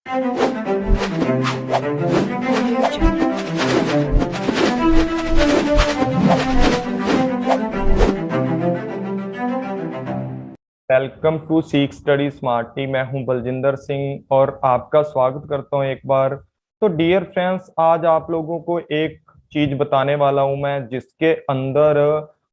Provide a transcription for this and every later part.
Welcome to सीख study smarty. मैं हूं बलजिंदर सिंह और आपका स्वागत करता हूं एक बार। तो डियर फ्रेंड्स, आज आप लोगों को एक चीज बताने वाला हूं मैं, जिसके अंदर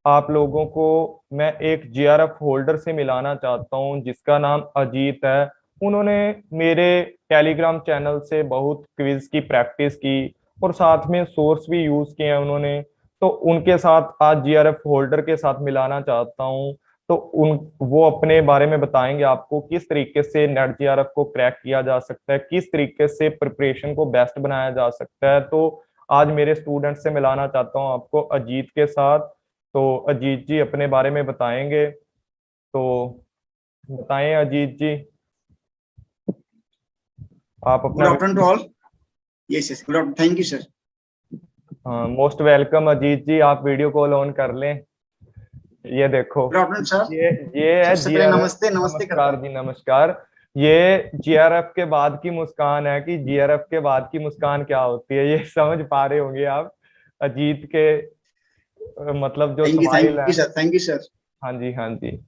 आप लोगों को मैं एक जीआरएफ होल्डर से मिलाना चाहता हूं जिसका नाम अजीत है। उन्होंने मेरे टेलीग्राम चैनल से बहुत क्विज की प्रैक्टिस की और साथ में सोर्स भी यूज किए हैं उन्होंने। तो उनके साथ आज जीआरएफ होल्डर के साथ मिलाना चाहता हूं। तो उन वो अपने बारे में बताएंगे आपको किस तरीके से नेट जीआरएफ को क्रैक किया जा सकता है, किस तरीके से प्रिपरेशन को बेस्ट बनाया जा सकता है। तो आज मेरे स्टूडेंट से मिलाना चाहता हूँ आपको अजीत के साथ। तो अजीत जी अपने बारे में बताएंगे, तो बताएं अजीत जी, आप गुड अपना। Afternoon to all. Yes yes, good afternoon, thank you sir. हाँ, मोस्ट वेलकम अजीत जी, आप वीडियो कॉल ऑन कर लें। ये देखो, गुड आफ्टरनून सर। ये है सबसे पहले जीआरएफ। नमस्ते नमस्ते करता नमस्कार हूँ। जी, नमस्कार। ये जीआरएफ के बाद की मुस्कान है कि जीआरएफ के बाद की मुस्कान क्या होती है, ये समझ पा रहे होंगे आप अजीत के मतलब जो स्माइल थैंक है। You sir, thank you sir. हाँ जी, हाँ जी।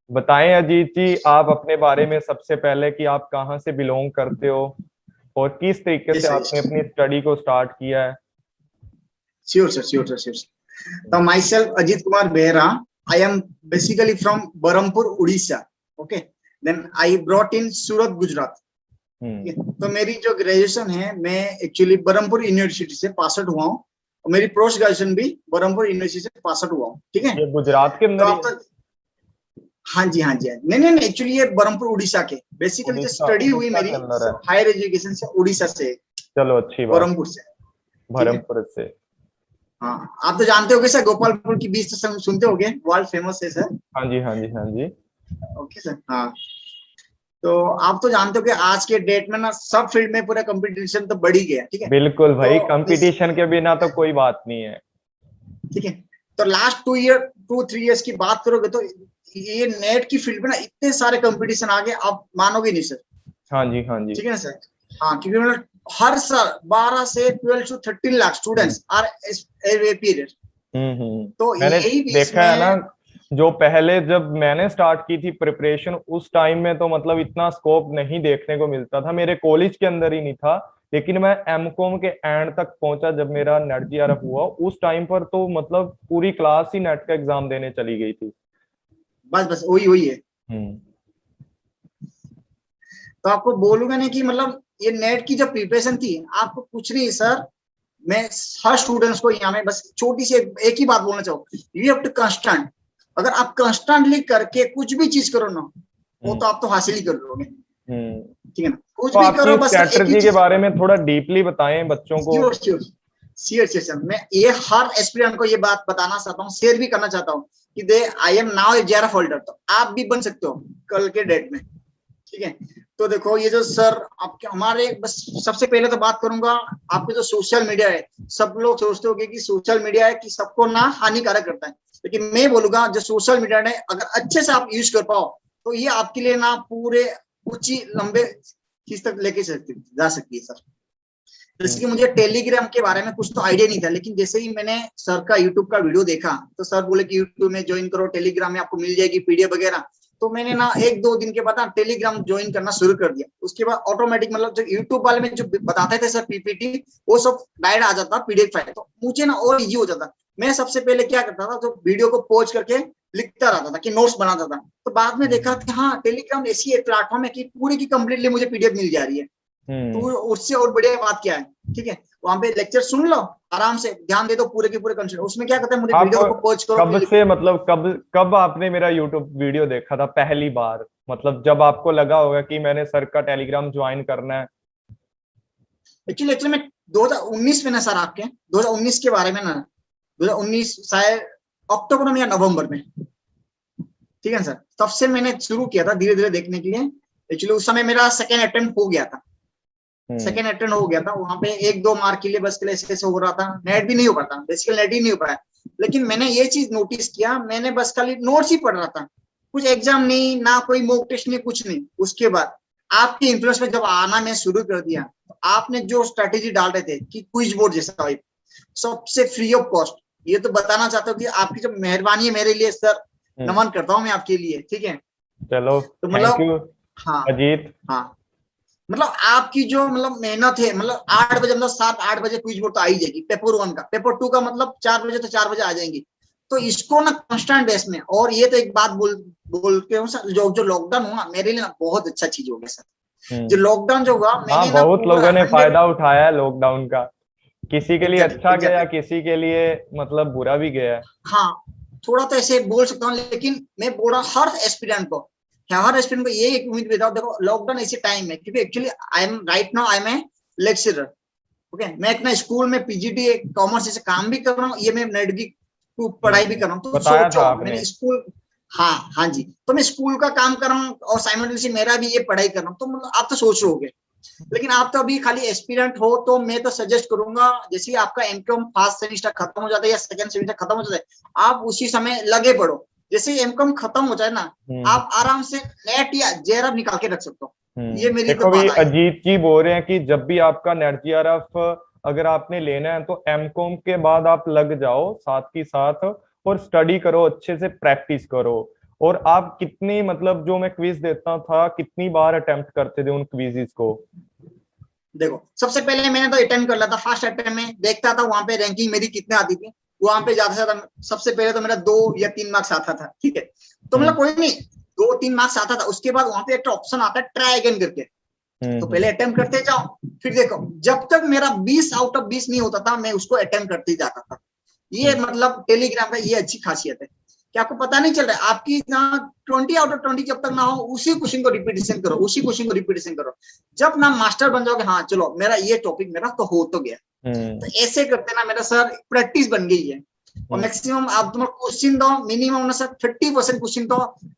बताएं अजीत जी, आप अपने बारे में सबसे पहले कि आप कहाँ से बिलोंग करते हो और किस तरीके से यस आपने सर, अपनी स्टडी को स्टार्ट किया है। Sure sir, sure sir, sure sir. तो myself Ajit Kumar Behera. I am basically from Berhampur Orissa. Okay, then I brought in Surat Gujarat. तो मेरी जो ग्रेजुएशन है, मैं एक्चुअली बरहमपुर यूनिवर्सिटी से पास आउट हुआ हूँ और मेरी पोस्ट ग्रेजुएशन भी बरहमपुर यूनिवर्सिटी से पास आउट हुआ हूँ। ठीक है, ये गुजरात के तो अंदर ही आप है? तो हाँ जी, हाँ जी, हाँ जी। नहीं नहीं नहीं, एक्चुअली ये बरहमपुर उड़ीसा के, बेसिकली जो उड़ीसा, स्टडी हुई उड़ीसा मेरी के अंदर है। हायर एजुकेशन से उड़ीसा से, चलो, अच्छी बात। बरहमपुर से। ठीक है, बरहमपुर से। हाँ आप तो जानते होगे सर, गोपालपुर की बीच तो सुनते होगे, वर्ल्ड फेमस है सर। हाँ जी, हाँ जी, हाँ जी। ओके सर, हाँ। तो आप तो जानते हो कि आज के डेट में ना सब फील्ड में पूरा कंपटीशन तो बढ़ ही गया। ठीक है, बिल्कुल भाई, तो कंपटीशन के बिना तो कोई बात नहीं है। ठीक है, तो लास्ट 2-3 इयर्स की बात करोगे तो ये नेट की फील्ड में ना इतने सारे कंपटीशन आ गए, आप मानोगे नहीं सर। हाँ जी, हाँ जी। ठीक है ना सर। हाँ, क्योंकि मतलब हर साल 12 से 12 to 13 lakh students are period. तो मैंने यही देखा है ना, इसमें जो पहले जब मैंने स्टार्ट की थी प्रिपरेशन, उस टाइम में तो मतलब इतना स्कोप नहीं देखने को मिलता था, मेरे कॉलेज के अंदर ही नहीं था। लेकिन मैं एमकॉम के एंड तक पहुंचा जब मेरा नेट जीआरएफ हुआ, उस टाइम पर तो मतलब पूरी क्लास ही नेट का एग्जाम देने चली गई थी। बस बस वही वही है। हम्म। तो आपको बोलूंगा नहीं कि मतलब ये नेट की जो प्रिपरेशन थी, आपको कुछ नहीं सर। मैं हर स्टूडेंट्स को यहाँ में बस छोटी सी एक ही बात बोलना चाहूँ, यू हैव टू कंस्टेंट। अगर आप कंस्टेंटली करके कुछ भी चीज करो ना, वो तो आप तो हासिल ही कर लोगे। ठीक है ना, कुछ तो भी आपकी करो, बस एक ही स्ट्रेटजी के चीज। बारे में थोड़ा डीपली बताएं बच्चों को। Sure sure, sure sure. मैं ये हर एस्पिरेंट को ये बात बताना चाहता हूँ, शेयर भी करना चाहता हूँ कि they I am now a GRF holder, तो आप भी बन सकते हो कल के डेट में। ठीक है, तो देखो ये जो सर आपके हमारे, बस सबसे पहले तो बात करूंगा, आपके जो सोशल मीडिया है, सब लोग सोचते होंगे कि सोशल मीडिया है कि सबको ना हानिकारक करता है, लेकिन मैं बोलूंगा जो सोशल मीडिया है अगर अच्छे से आप यूज कर पाओ तो ये आपके लिए ना पूरे ऊंची लंबे चीज तक लेके जा सकती है सर। जैसे कि मुझे टेलीग्राम के बारे में कुछ तो आइडिया नहीं था, लेकिन जैसे ही मैंने सर का यूट्यूब का वीडियो देखा तो सर बोले कि यूट्यूब में ज्वाइन करो, टेलीग्राम में आपको मिल जाएगी पीडीएफ वगैरह। तो मैंने ना 1-2 दिन के बाद टेलीग्राम ज्वाइन करना शुरू कर दिया। उसके बाद ऑटोमेटिक मतलब जो यूट्यूब वाले में जो बताते थे सर पीपीटी, वो सब डायरेक्ट आ जाता पीडीएफ फाइल, तो मुझे ना और इजी हो जाता। मैं सबसे पहले क्या करता था, जो वीडियो को पॉज करके लिखता रहता था कि नोट्स बनाता था। तो बाद में देखा कि हाँ, टेलीग्राम ऐसी एक प्लेटफॉर्म है कि पूरी की कंप्लीटली मुझे पीडीएफ मिल जा रही है। तो उससे और बढ़िया बात क्या है, ठीक है, वहां पे लेक्चर सुन लो आराम से, ध्यान दे दो पूरे के पूरे कंसेप्ट। उसमें क्या करता है, मुझे आप वीडियो को पॉज करो। कब से मतलब कब कब आपने मेरा यूट्यूब वीडियो देखा था पहली बार, मतलब जब आपको लगा होगा कि मैंने सर का टेलीग्राम ज्वाइन करना है? एक्चुअली मैं 2019 में ना सर, आपके 2019 के बारे में ना, 2019 शायद अक्टूबर में या नवंबर में, ठीक है सर, तब से मैंने शुरू किया था धीरे धीरे देखने के लिए। एक्चुअली उस समय मेरा सेकेंड अटेम्प्ट हो गया था, सेकेंड अटेम्प्ट हो गया था। वहां पे 1-2 मार्क के लिए बस के लिए ऐसे हो रहा था, नेट भी नहीं हो पाता, बेसिकली नेट ही नहीं हो पाया। लेकिन मैंने ये चीज नोटिस किया, मैंने बस खाली नोट्स ही पढ़ रहा था, कुछ एग्जाम नहीं, ना कोई मॉक टेस्ट नहीं, कुछ नहीं। उसके बाद आपके इन्फ्लुएंस में जब आना मैं शुरू कर दिया, तो आपने जो स्ट्रेटेजी डाल रहे थे कि क्विज बोर्ड जैसा टाइप, सबसे फ्री ऑफ कॉस्ट, ये तो बताना चाहता हूँ कि आपकी जो मेहरबानी है मेरे लिए सर, नमन करता हूँ मैं आपके लिए, ठीक है। चलो तो थैंक मतलब यू हाँ अजीत। हाँ, मतलब आपकी जो मतलब मेहनत है, मतलब 8 बजे, मतलब 7-8 बजे क्विज बोर्ड तो आ ही जाएगी, पेपर 1 का, पेपर 2 का मतलब 4 बजे तो 4 बजे आ जाएंगी। तो इसको ना कांस्टेंट बेस में, और ये तो एक बात बोल के हूँ सर, जो लॉकडाउन हुआ मेरे लिए ना बहुत अच्छा चीज हो गया सर। जो लॉकडाउन जो हुआ हाँ, मैंने ना बहुत पूरा लोगों ने 100, फायदा उठाया है लॉकडाउन का। किसी के लिए एग्जैक्टली अच्छा गया, एग्जैक्टली, किसी के लिए मतलब बुरा भी गया। हाँ थोड़ा तो ऐसे बोल सकता हूँ, लेकिन मैं बोल रहा हूँ हर एस्पिरेंट को ये एक उम्मीद देता हूँ, देखो लॉकडाउन ऐसे टाइम है, क्योंकि actually I am a lecturer, okay. मैं अपना स्कूल में पीजीटी कॉमर्स से काम भी कर रहा हूँ, ये मैं नेट की पढ़ाई भी कर रहा हूँ। तो बताया था सोचो आपने। मैंने स्कूल, हाँ हाँ जी, तो मैं स्कूल का काम कर रहा हूँ और साइमल्टेनियसली मेरा भी ये पढ़ाई कर रहा हूँ, तो मतलब आप तो सोच रहे होगे। लेकिन आप तो अभी खाली एस्पिरेंट हो, तो मैं तो सजेस्ट करूंगा, जैसे आपका एमकॉम फर्स्ट सेमेस्टर खत्म हो जाता है या सेकंड सेमेस्टर खत्म हो जाता है, आप उसी समय लगे पड़ो। जैसे एमकॉम खत्म हो जाए ना, आप आराम से नेट या जेआरएफ निकाल के रख सकते हो। ये मेरी तो देखो भी बात आई। अजीत जी बोल रहे हैं कि जब भी आपका नेट जीआरएफ अगर आपने लेना है तो एमकॉम के बाद आप लग जाओ साथ ही साथ, और स्टडी करो, अच्छे से प्रैक्टिस करो। और आप कितनी मतलब जो मैं क्विज देता था, कितनी बार अटेम्प्ट करते थे उन क्विजेस को? देखो सबसे पहले मैंने तो अटेम्प्ट कर लिया था, फर्स्ट अटेम्प्ट में देखता था वहां पे रैंकिंग मेरी कितने आती थी, वहां पे ज्यादा से ज्यादा सबसे पहले तो मेरा 2 या 3 मार्क्स आता था, ठीक है। तो मतलब कोई नहीं, 2-3 मार्क्स आता था, उसके बाद वहां पे एक ऑप्शन आता है ट्राई अगेन करके, तो पहले अटेम्प्ट करते जाओ, फिर देखो जब तक मेरा 20 आउट ऑफ 20 नहीं होता था, मैं उसको अटेम्प्ट करते ही जाता था। ये मतलब टेलीग्राम का ये अच्छी खासियत है कि आपको पता नहीं चल रहा है, आपकी 20 आउट ऑफ 20 जब तक ना हो, उसी क्वेश्चन को रिपीटेशन करो, उसी क्वेश्चन को रिपीटेशन करो। जब ना मास्टर बन जाओगे, हाँ चलो मेरा ये टॉपिक मेरा तो हो तो गया, तो ऐसे करते ना मेरा सर प्रैक्टिस बन गई है। और मैक्सिमम आप तुम्हारा क्वेश्चन दो, मिनिमम ना सर 30% क्वेश्चन तो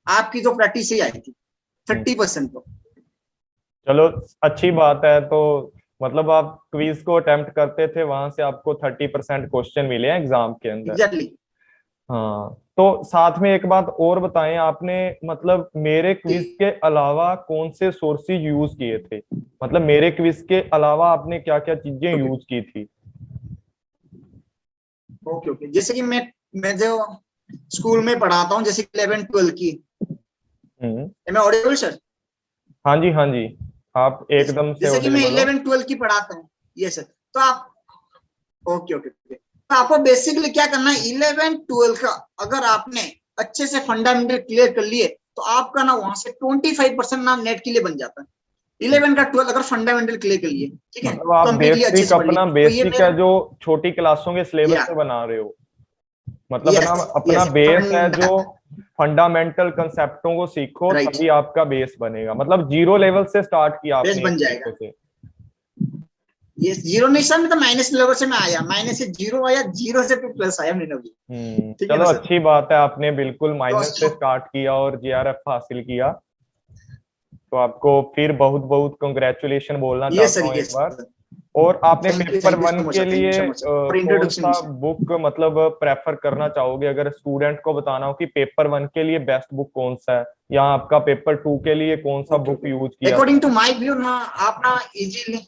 आपकी जो प्रैक्टिस ही आई थी, 30% तो। चलो अच्छी बात है। तो मतलब आप क्विज को अटेम्प्ट करते थे, वहां से आपको 30% क्वेश्चन मिले हैं एग्जाम के अंदर। एग्जैक्टली। हाँ, तो साथ में एक बात और बताएं आपने, मतलब मेरे क्विज के अलावा कौन से सोर्सेज यूज किए थे? मतलब मेरे क्विज के अलावा आपने क्या क्या चीजें ओके यूज की थी? ओके ओके, जैसे कि मैं जो स्कूल में पढ़ाता हूँ, जैसे 11-12 की, हम्म। मैं ऑडिबल सर? हाँ जी, हाँ जी, आप एकदम से जैसे कि मैं ऑडिबल हो। 11-12 की पढ़ाता हूँ, ये सर। तो आप, ओके ओके ओके, तो आपको बेसिकली क्या करना है, 11-12 का अगर आपने अच्छे से फंडामेंटल क्लियर कर लिए, तो आपका ना वहां से 25% ना नेट के लिए बन जाता है। 11 का 12 अगर फंडामेंटल क्लियर कर लिए, ठीक है, मतलब आप कंप्लीटली अच्छे बेसिक, से पढ़ लिए, अपना तो ये बेसिक मेरा, है जो छोटी क्लासों के सिलेबस या से बना रहे हो। मतलब अपना यस अपना यस बेस है जो फंडा, फंडामेंटल कंसेप्टों को सीखो, राइट, तभी आपका बेस बनेगा। मतलब जीरो लेवल से स्टार्ट किया बेस आपने एक बन तरीके जाएगा। से। ये जीरो नहीं सर, मैं तो माइनस लेवल से मैं आया, माइनस से जीरो आया, जीरो से फिर प्लस आया मैंने अभी, ठीक है चलो ना सर। अच्छी बात है, आपने बिल्कुल माइनस से तो स्टार्ट किया और जीआरएफ हासिल किया। तो आपको फिर बहुत बहुत कंग्रेचुलेशन बोलना ये चाहता सर, हूँ ये एक बार। सर, और आपने paper thank you one so much के सर, थैंक यू लिए सो मच सर फॉर कौन इंट्रोडक्शन सा बुक मतलब प्रेफर करना चाहोगे? अगर स्टूडेंट को बताना हो कि पेपर वन के लिए बेस्ट बुक कौन सा है, या आपका पेपर टू के लिए कौन सा ओके बुक ओके, यूज किया अकॉर्डिंग था? टू माय व्यू ना, आप ना इजीली,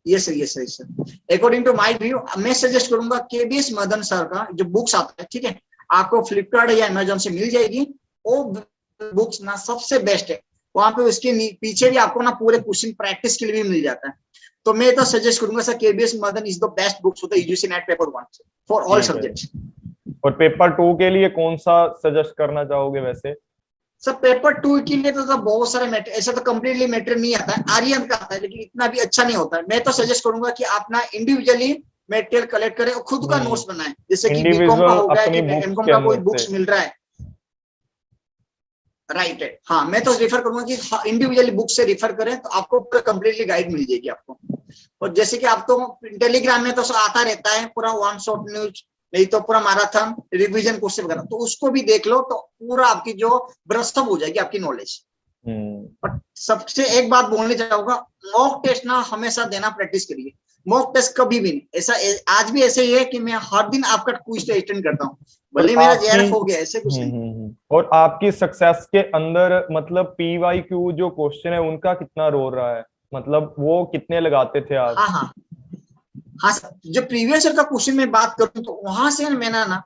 ये सर, ये सर, ये sir, according to my view मैं सजेस्ट करूंगा केबीएस मदन सर का जो बुक्स आता है, ठीक है, आपको फ्लिपकार्ट या अमेजोन से मिल जाएगी। वो बुक्स ना सबसे बेस्ट है, वहां पे उसके पीछे भी आपको ना पूरे क्वेश्चन प्रैक्टिस के लिए भी मिल जाता है। तो मैं तो सजेस्ट करूंगा sir, KBS Madan is the best books होता है UGC net paper 1 for all ठीक है। सब्जेक्ट्स। और पेपर टू के लिए कौन सा सजेस्ट करना चाहोगे वैसे? सर पेपर 2 के लिए तो बहुत सारे मैटर, ऐसा तो कम्प्लीटली मैटर नहीं आता है, आर्यन का आता है, लेकिन इतना भी अच्छा नहीं होता है। मैं तो सजेस्ट करूंगा कि आप ना इंडिविजुअली मटेरियल कलेक्ट करें और खुद का नोट्स बनाएं, जैसे कि बीकॉम का इंडिविजुअल हो गया अपनी कि बुक्स एमकॉम के का कोई अंदर से। बुक्स मिल रहा है, राइट है, हाँ मैं तो रेफर करूंगा कि इंडिविजुअली बुक से रेफर करें, तो आपको पूरा कंप्लीटली गाइड मिल जाएगी आपको। और जैसे कि आप तो टेलीग्राम में तो आता रहता है पूरा वन शॉट न्यूज, नहीं तो पूरा मैराथन रिवीजन क्वेश्चन वगैरह, तो उसको भी देख लो, तो पूरा आपकी जो ब्रस्टअप हो जाएगी आपकी नॉलेज। पर सबसे एक बात बोलने चाहूंगा, मॉक टेस्ट ना हमेशा देना प्रैक्टिस करिए। मॉक टेस्ट कभी भी नहीं ऐसा, आज भी ऐसे ही है कि मैं हर दिन आपका क्विज टेस्ट अटेंड करता हूँ, भले मेरा जेआरएफ हो गया, ऐसे कुछ नहीं। और आपकी सक्सेस के अंदर मतलब PYQ जो क्वेश्चन है उनका कितना रोल रहा है, मतलब वो कितने लगाते थे आप? हाँ हाँ हाँ सर, जो प्रीवियस ईयर का क्वेश्चन में बात करूँ तो वहां से मैंने ना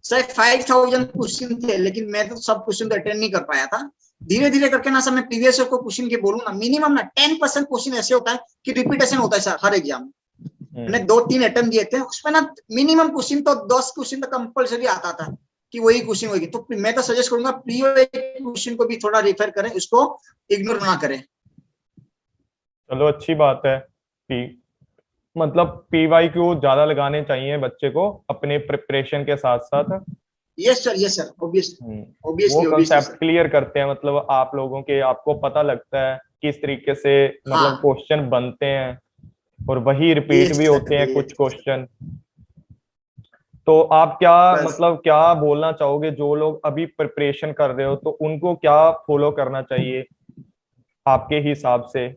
सर 5000 क्वेश्चन थे, लेकिन मैं तो सब क्वेश्चन तो अटेंड नहीं कर पाया था। धीरे धीरे करके ना सर, मैं प्रीवियस ईयर को क्वेश्चन के बोलूँ ना, मिनिमम ना 10% क्वेश्चन ऐसे होता है कि रिपीटेशन होता है सर हर एग्जाम में। मैंने 2-3 अटेम्प्ट दिए थे, उसमें ना मिनिमम क्वेश्चन तो 10 क्वेश्चन तो कंपल्सरी आता था कि वही क्वेश्चन होगी। तो मैं तो सजेस्ट करूंगा प्रीवियस क्वेश्चन को भी थोड़ा रेफर करें, उसको इग्नोर ना करें। चलो अच्छी बात है। मतलब PYQ ज्यादा लगाने चाहिए बच्चे को अपने प्रिपरेशन के साथ साथ। यस सर, वो ऑब्वियसली कंसेप्ट सर। क्लियर करते हैं, मतलब आप लोगों के, आपको पता लगता है किस तरीके से मतलब हाँ क्वेश्चन बनते हैं, और वही रिपीट यस भी होते सर, हैं कुछ यस सर। क्वेश्चन। तो आप क्या बस मतलब क्या बोलना चाहोगे, जो लोग अभी प्रिपरेशन कर रहे हो तो उनको क्या फॉलो करना चाहिए आपके हिसाब से?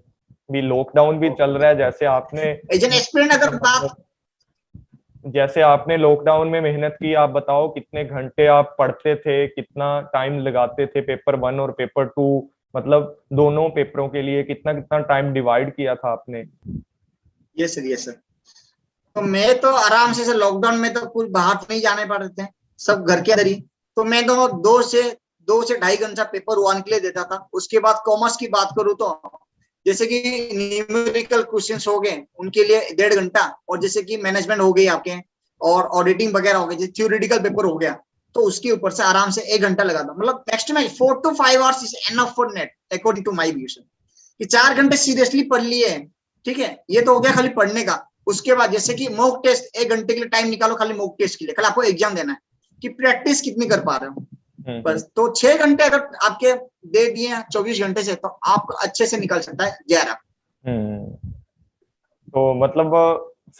भी लॉकडाउन भी चल रहा है, एज एन एस्पिरेंट अगर बात, जैसे आपने लॉकडाउन में मेहनत की, आप बताओ कितने घंटे आप पढ़ते थे, कितना टाइम लगाते थे पेपर 1 और पेपर 2, मतलब दोनों पेपरों के लिए कितना कितना टाइम डिवाइड किया था आपने? Yes sir. तो मैं तो आराम से लॉकडाउन में तो कुछ बाहर नहीं जाने पड़ रहे थे, सब घर के अंदर ही। तो मैं तो 2 से 2.5 घंटा पेपर 1 के लिए देता था। उसके बाद कॉमर्स की बात करूँ तो जैसे कि न्यूमेरिकल क्वेश्चंस हो गए उनके लिए 1.5 घंटा, और जैसे कि मैनेजमेंट हो गई आपके, और ऑडिटिंग वगैरह हो गई, जैसे थ्योरेटिकल पेपर हो गया, तो उसके ऊपर से आराम से 1 घंटा लगा था। मतलब नेक्स्ट में 4 to 5 hours is enough for NET according to my view, कि 4 घंटे सीरियसली पढ़ लिए। ठीक है, ये तो हो गया खाली पढ़ने का। उसके बाद जैसे कि मॉक टेस्ट, 1 घंटे के लिए टाइम निकालो खाली मॉक टेस्ट के लिए, कल आपको एग्जाम देना है, कि प्रैक्टिस कितनी कर पा रहे हो। बस तो 6 घंटे अगर आपके दे दिए 24 घंटे से, तो आप अच्छे से निकल सकता है जेआरएफ। तो मतलब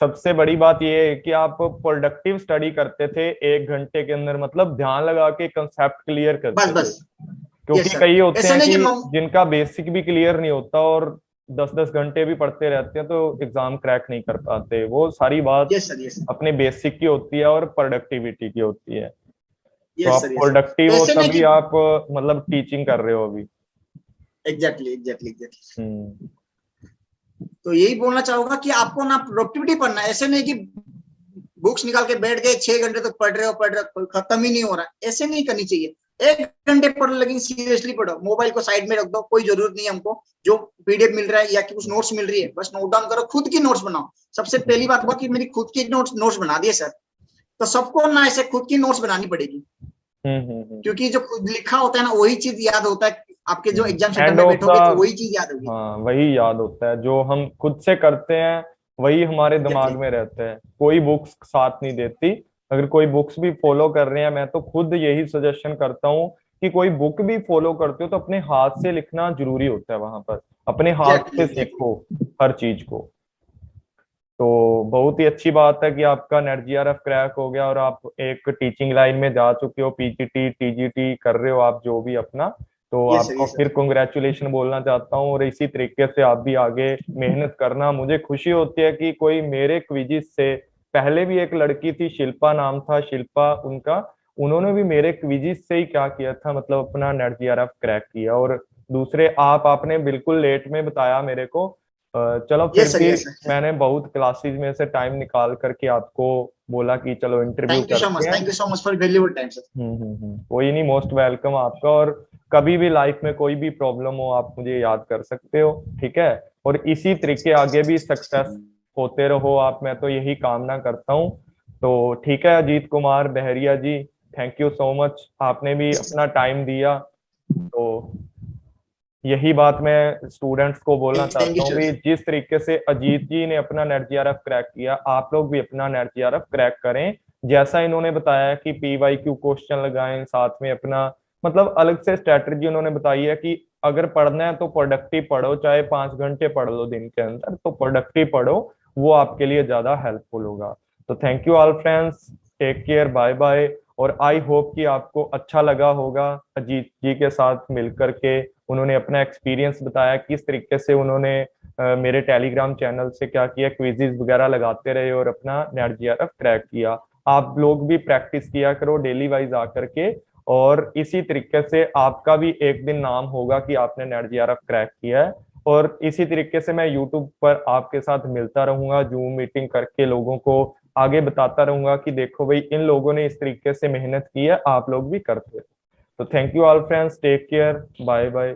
सबसे बड़ी बात ये है कि आप प्रोडक्टिव स्टडी करते थे 1 घंटे के अंदर, मतलब ध्यान लगा के कंसेप्ट क्लियर बस करते थे। बस क्योंकि यस सर, कई होते ऐसा हैं नहीं कि कि जिनका बेसिक भी क्लियर नहीं होता और 10-10 घंटे भी पढ़ते रहते हैं तो एग्जाम क्रैक नहीं कर पाते। वो सारी बात यस सर, यस सर, अपने बेसिक की होती है और प्रोडक्टिविटी की होती है। तो यस आप सर, यस सर। प्रोडक्टिव तो हो ऐसे नहीं तभी कि आप मतलब टीचिंग कर रहे हो अभी। एग्जैक्टली। हम्म। तो यही बोलना चाहूंगा कि आपको ना प्रोडक्टिविटी पढ़ना है, ऐसे नहीं कि बुक्स निकाल के बैठ गए 6 घंटे तक पढ़ रहे हो, खत्म ही नहीं हो रहा। ऐसे नहीं करनी चाहिए। 1 घंटे पढ़ो, लेकिन सीरियसली पढ़ो। मोबाइल को साइड में रख दो, कोई जरूरत नहीं है हमको। जो पीडीएफ मिल रहा है या कि कुछ नोट्स मिल रही है, बस नोट डाउन करो, खुद की नोट्स बनाओ। सबसे पहली बात हुआ कि मेरी खुद की नोट्स बना दिए सर। तो सबको ना ऐसे खुद की नोट्स बनानी पड़ेगी, क्योंकि जो खुद लिखा होता है ना वही चीज याद होता है। आपके जो एग्जाम सेंटर एंड में ऑफ द, बैठोगे तो वही चीज याद होगी। हाँ वही याद होता है जो हम खुद से करते हैं, वही हमारे दिमाग एग्जैक्टली में रहता है। कोई बुक्स साथ नहीं देती। अगर कोई बुक्स भी फॉलो कर रहे हैं, मैं तो खुद यही सजेशन करता हूँ कि कोई बुक भी फॉलो करते हो तो अपने हाथ से लिखना जरूरी होता है, वहां पर अपने हाथ एग्जैक्टली से एग्जैक्टली सीखो हर चीज को। तो बहुत ही अच्छी बात है कि आपका नेट जीआरएफ क्रैक हो गया और आप एक टीचिंग लाइन में जा चुके हो, पीजीटी टीजीटी कर रहे हो आप जो भी अपना। तो यस सर, आपको यस फिर सर। कॉन्ग्रेचुलेशन बोलना चाहता हूँ, और इसी तरीके से आप भी आगे मेहनत करना। मुझे खुशी होती है कि कोई मेरे क्विजिस से, पहले भी एक लड़की थी शिल्पा नाम था, शिल्पा उनका, उन्होंने भी मेरे क्विजिस से ही क्या किया था, मतलब अपना नेट जीआरएफ क्रैक किया। और दूसरे आपने बिल्कुल लेट में बताया मेरे को। चलो फिर यस सर, भी यस सर। मैंने बहुत क्लासेस में से टाइम निकाल करके आपको बोला कि चलो इंटरव्यू करते हैं। Thank you so much for valuable time sir. कोई नहीं, मोस्ट वेलकम आपका। और कभी भी लाइफ में कोई भी प्रॉब्लम हो आप मुझे याद कर सकते हो, ठीक है? और इसी तरीके आगे भी सक्सेस होते रहो आप, मैं तो यही कामना करता हूँ। तो ठीक है अजीत कुमार बहरिया जी, थैंक यू सो मच, आपने भी अपना टाइम दिया। तो यही बात मैं स्टूडेंट्स को बोलना थैंक चाहता यू हूँ सर। कि जिस तरीके से अजीत जी ने अपना नेट जीआरएफ क्रैक किया, आप लोग भी अपना नेट जीआरएफ क्रैक करें। जैसा इन्होंने बताया कि PYQ क्वेश्चन लगाएं, साथ में अपना मतलब अलग से स्ट्रेटजी उन्होंने बताई है कि अगर पढ़ना है तो प्रोडक्टिव पढ़ो, चाहे 5 घंटे पढ़ लो दिन के अंदर, तो प्रोडक्टिव पढ़ो, वो आपके लिए ज्यादा हेल्पफुल होगा। तो thank you all friends, take care, bye bye. और आई होप कि आपको अच्छा लगा होगा अजीत जी के साथ मिलकर के। उन्होंने अपना एक्सपीरियंस बताया किस तरीके से उन्होंने मेरे टेलीग्राम चैनल से क्या किया, क्विज़िज वगैरह लगाते रहे और अपना नेट जीआरएफ क्रैक किया। आप लोग भी प्रैक्टिस किया करो डेली वाइज आकर के, और इसी तरीके से आपका भी एक दिन नाम होगा कि आपने नेट जीआरएफ क्रैक किया है। और इसी तरीके से मैं यूट्यूब पर आपके साथ मिलता रहूंगा, जूम मीटिंग करके लोगों को आगे बताता रहूंगा कि देखो भाई इन लोगों ने इस तरीके से मेहनत की है, आप लोग भी करते। तो thank you all friends, take care, bye bye.